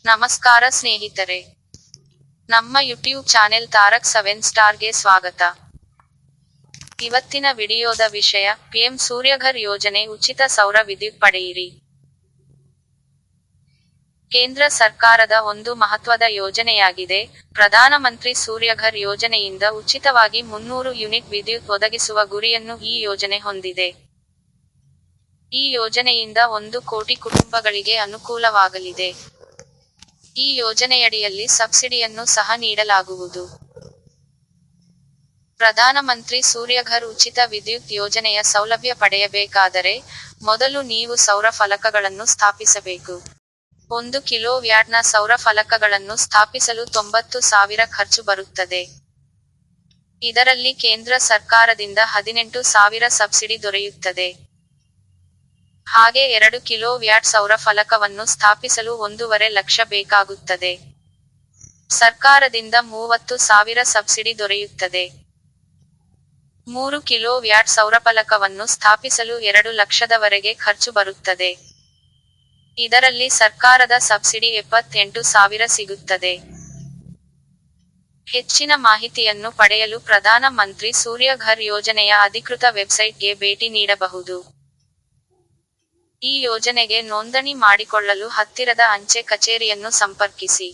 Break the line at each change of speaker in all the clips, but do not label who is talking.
ನಮಸ್ಕಾರ ಸ್ನೇಹಿತರೆ, ನಮ್ಮ ಯೂಟ್ಯೂಬ್ ಚಾನೆಲ್ ತಾರಕ್ 7 ಸ್ಟಾರ್ಗೆ ಸ್ವಾಗತ. ಇವತ್ತಿನ ವಿಡಿಯೋದ ವಿಷಯ, ಪಿಎಂ ಸೂರ್ಯಘರ್ ಯೋಜನೆ ಉಚಿತ ಸೌರ ವಿದ್ಯುತ್ ಪಡೆಯಿರಿ. ಕೇಂದ್ರ ಸರ್ಕಾರದ ಒಂದು ಮಹತ್ವದ ಯೋಜನೆಯಾಗಿದೆ. ಪ್ರಧಾನಮಂತ್ರಿ ಸೂರ್ಯಘರ್ ಯೋಜನೆಯಿಂದ ಉಚಿತವಾಗಿ 300 ಯೂನಿಟ್ ವಿದ್ಯುತ್ ಒದಗಿಸುವ ಗುರಿಯನ್ನು ಈ ಯೋಜನೆ ಹೊಂದಿದೆ. ಈ ಯೋಜನೆಯಿಂದ 1 ಕೋಟಿ ಕುಟುಂಬಗಳಿಗೆ ಅನುಕೂಲವಾಗಲಿದೆ. ಈ ಯೋಜನೆಯಡಿಯಲ್ಲಿ ಸಬ್ಸಿಡಿಯನ್ನು ಸಹ ನೀಡಲಾಗುವುದು. ಪ್ರಧಾನಮಂತ್ರಿ ಸೂರ್ಯಘರ್ ಉಚಿತ ವಿದ್ಯುತ್ ಯೋಜನೆಯ ಸೌಲಭ್ಯ ಪಡೆಯಬೇಕಾದರೆ, ಮೊದಲು ನೀವು ಸೌರ ಫಲಕಗಳನ್ನು ಸ್ಥಾಪಿಸಬೇಕು. 1 ಕಿಲೋವ್ಯಾಟ್ನ ಸೌರ ಫಲಕಗಳನ್ನು ಸ್ಥಾಪಿಸಲು 90,000 ಖರ್ಚು ಬರುತ್ತದೆ. ಇದರಲ್ಲಿ ಕೇಂದ್ರ ಸರ್ಕಾರದಿಂದ 18,000 ಸಬ್ಸಿಡಿ ದೊರೆಯುತ್ತದೆ. ಹಾಗೆ 2 ಕಿಲೋವ್ಯಾಟ್ ಸೌರ ಫಲಕವನ್ನು ಸ್ಥಾಪಿಸಲು 1.5 ಲಕ್ಷ ಬೇಕಾಗುತ್ತದೆ. ಸರ್ಕಾರದಿಂದ 30,000 ಸಬ್ಸಿಡಿ ದೊರೆಯುತ್ತದೆ. 3 ಕಿಲೋವ್ಯಾಟ್ ಸೌರಫಲಕವನ್ನು ಸ್ಥಾಪಿಸಲು 2 ಲಕ್ಷದವರೆಗೆ ಖರ್ಚು ಬರುತ್ತದೆ. ಇದರಲ್ಲಿ ಸರ್ಕಾರದ ಸಬ್ಸಿಡಿ 78,000 ಸಿಗುತ್ತದೆ. ಹೆಚ್ಚಿನ ಮಾಹಿತಿಯನ್ನು ಪಡೆಯಲು ಪ್ರಧಾನ ಮಂತ್ರಿ ಸೂರ್ಯಘರ್ ಯೋಜನೆಯ ಅಧಿಕೃತ ವೆಬ್ಸೈಟ್ಗೆ ಭೇಟಿ ನೀಡಬಹುದು. ಈ ಯೋಜನೆಗೆ ನೋಂದಣಿ ಮಾಡಿಕೊಳ್ಳಲು ಹತ್ತಿರದ ಅಂಚೆ ಕಚೇರಿಯನ್ನು ಸಂಪರ್ಕಿಸಿ.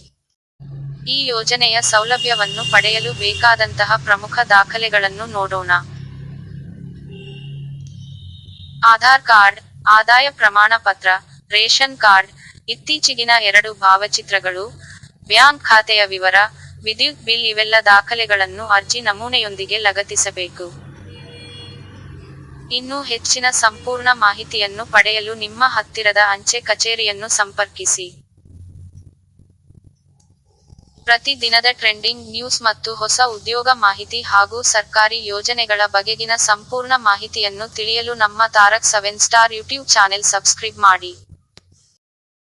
ಈ ಯೋಜನೆಯ ಸೌಲಭ್ಯವನ್ನು ಪಡೆಯಲು ಬೇಕಾದಂತಹ ಪ್ರಮುಖ ದಾಖಲೆಗಳನ್ನು ನೋಡೋಣ. ಆಧಾರ್ ಕಾರ್ಡ್, ಆದಾಯ ಪ್ರಮಾಣ ಪತ್ರ, ರೇಷನ್ ಕಾರ್ಡ್, ಇತ್ತೀಚಿಗಿನ 2 ಭಾವಚಿತ್ರಗಳು, ಬ್ಯಾಂಕ್ ಖಾತೆಯ ವಿವರ, ವಿದ್ಯುತ್ ಬಿಲ್ ಇವೆಲ್ಲ ದಾಖಲೆಗಳನ್ನು ಅರ್ಜಿ ನಮೂನೆಯೊಂದಿಗೆ ಲಗತ್ತಿಸಬೇಕು. ಇನ್ನೂ ಹೆಚ್ಚಿನ ಸಂಪೂರ್ಣ ಮಾಹಿತಿಯನ್ನು ಪಡೆಯಲು ನಿಮ್ಮ ಹತ್ತಿರದ ಅಂಚೆ ಕಚೇರಿಯನ್ನು ಸಂಪರ್ಕಿಸಿ. ಪ್ರತಿ ದಿನದ ಟ್ರೆಂಡಿಂಗ್ ನ್ಯೂಸ್ ಮತ್ತು ಹೊಸ ಉದ್ಯೋಗ ಮಾಹಿತಿ ಹಾಗೂ ಸರ್ಕಾರಿ ಯೋಜನೆಗಳ ಬಗೆಗಿನ ಸಂಪೂರ್ಣ ಮಾಹಿತಿಯನ್ನು ತಿಳಿಯಲು ನಮ್ಮ Tarak 7 star YouTube channel subscribe ಮಾಡಿ.